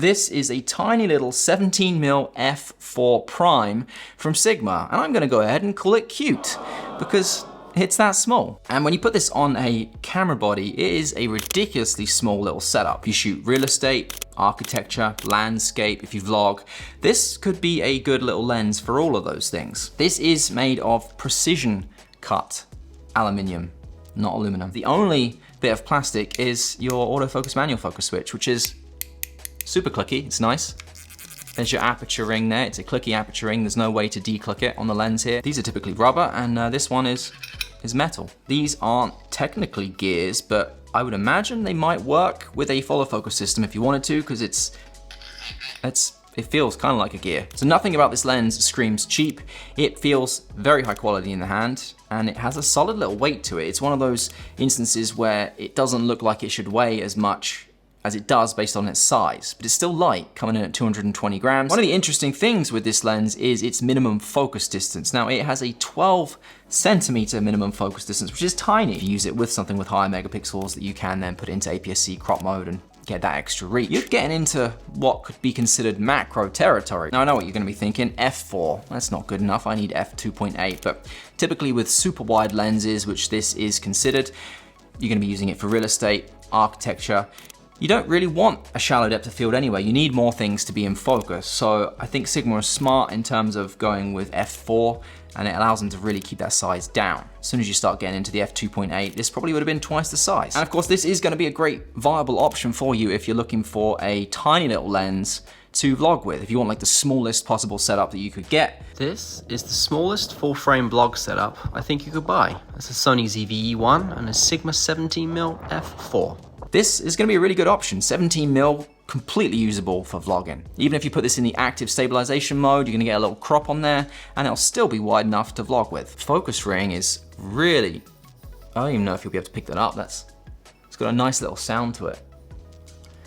This is a tiny little 17mm f4 prime from Sigma, and I'm going to go ahead and call it cute because it's that small. And when you put this on a camera body, it is a ridiculously small little setup. If you shoot real estate, architecture, landscape, if you vlog, this could be a good little lens for all of those things. This is made of precision cut aluminium, not aluminum. The only bit of plastic is your autofocus manual focus switch, which is super clicky, it's nice. There's your aperture ring there, it's a clicky aperture ring, there's no way to declick it on the lens here. These are typically rubber, and this one is metal. These aren't technically gears, but I would imagine they might work with a follow focus system if you wanted to, because it feels kind of like a gear. So nothing about this lens screams cheap. It feels very high quality in the hand, and it has a solid little weight to it. It's one of those instances where it doesn't look like it should weigh as much as it does based on its size, but it's still light, coming in at 220 grams. One of the interesting things with this lens is its minimum focus distance. Now, it has a 12 centimeter minimum focus distance, which is tiny. If you use it with something with higher megapixels that you can then put into APS-C crop mode and get that extra reach, you're getting into what could be considered macro territory. Now, I know what you're gonna be thinking, f4, that's not good enough, I need f2.8, but typically with super wide lenses, which this is considered, you're gonna be using it for real estate, architecture. You don't really want a shallow depth of field anyway. You need more things to be in focus. So I think Sigma is smart in terms of going with f4, and it allows them to really keep that size down. As soon as you start getting into the f2.8, this probably would have been twice the size. And of course, this is going to be a great viable option for you if you're looking for a tiny little lens to vlog with. If you want like the smallest possible setup that you could get. This is the smallest full frame vlog setup I think you could buy. It's a Sony ZV-E1 and a Sigma 17mm f4. This is going to be a really good option. 17mm, completely usable for vlogging. Even if you put this in the active stabilization mode, you're going to get a little crop on there, and it'll still be wide enough to vlog with. Focus ring is really, I don't even know if you'll be able to pick that up. It's got a nice little sound to it.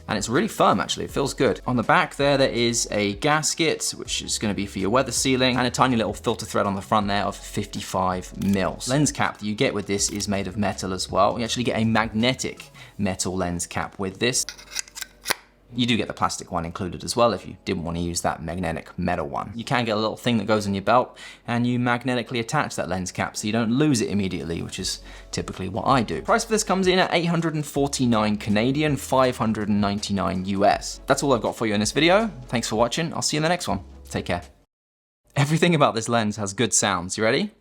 And it's really firm actually, it feels good. On the back there is a gasket, which is gonna be for your weather sealing, and a tiny little filter thread on the front there of 55 mils. Lens cap that you get with this is made of metal as well. You actually get a magnetic metal lens cap with this. You do get the plastic one included as well if you didn't want to use that magnetic metal one. You can get a little thing that goes in your belt and you magnetically attach that lens cap so you don't lose it immediately, which is typically what I do. Price for this comes in at 849 Canadian, 599 US. That's all I've got for you in this video. Thanks for watching. I'll see you in the next one. Take care. Everything about this lens has good sounds. You ready?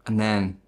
And then